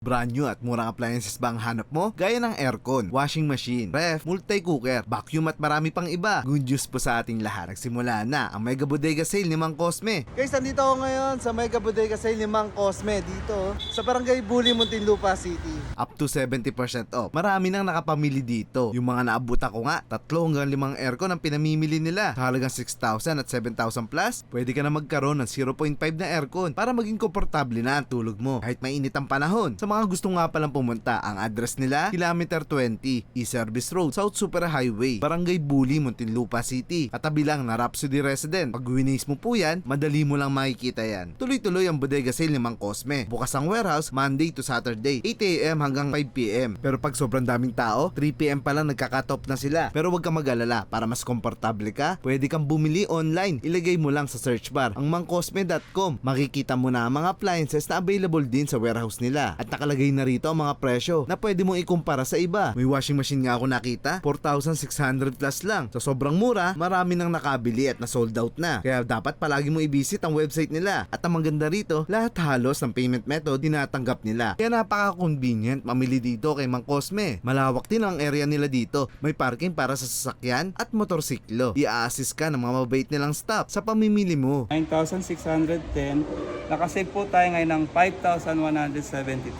Brand new at murang appliances ba ang hanap mo? Gaya ng aircon, washing machine, ref, multi-cooker, vacuum at marami pang iba. Good news po sa ating lahat. Nagsimula na ang Mega Bodega Sale ni Mang Cosme. Guys, nandito ako ngayon sa Mega Bodega Sale ni Mang Cosme dito sa Barangay Buli, Muntinlupa City. Up to 70% off. Marami nang nakapamili dito. Yung mga naabutan ko nga, 3 hanggang 5 aircon ang pinamimili nila. Sa halagang 6,000 at 7,000 plus, pwede ka na magkaroon ng 0.5 na aircon para maging komportable na ang tulog mo kahit mainit ang panahon. Sa mga gusto nga palang pumunta, ang address nila, Kilometer 20, E-Service Road, South Super Highway, Barangay Buli, Muntinlupa City. Katabi lang na Rhapsody Resident. Pag winis mo po yan, madali mo lang makikita yan. Tuloy-tuloy ang bodega sale ni Mang Cosme. Bukas ang warehouse Monday to Saturday, 8 AM hanggang 5 PM. Pero pag sobrang daming tao, 3 PM pa lang nagkakatop na sila. Pero wag kang mag-alala, para mas komportable ka, pwede kang bumili online. Ilagay mo lang sa search bar ang mangcosme.com. Makikita mo na ang mga appliances na available din sa warehouse nila. At nakalagay na rito ang mga presyo na pwede mong ikumpara sa iba. May washing machine nga ako nakita, 4,600 plus lang. Sa sobrang mura, marami nang nakabili at na sold out na. Kaya dapat palagi mo i-visit ang website nila. At ang maganda rito, lahat halos ng payment method tinatanggap nila. Kaya napaka-convenient mamili dito kay Mang Cosme. Malawak din ang area nila dito. May parking para sa sasakyan at motorsiklo. I-assist ka ng mga mabait nilang staff sa pamimili mo. 9,610. Nakasave po tayo ngayon ng 5,173.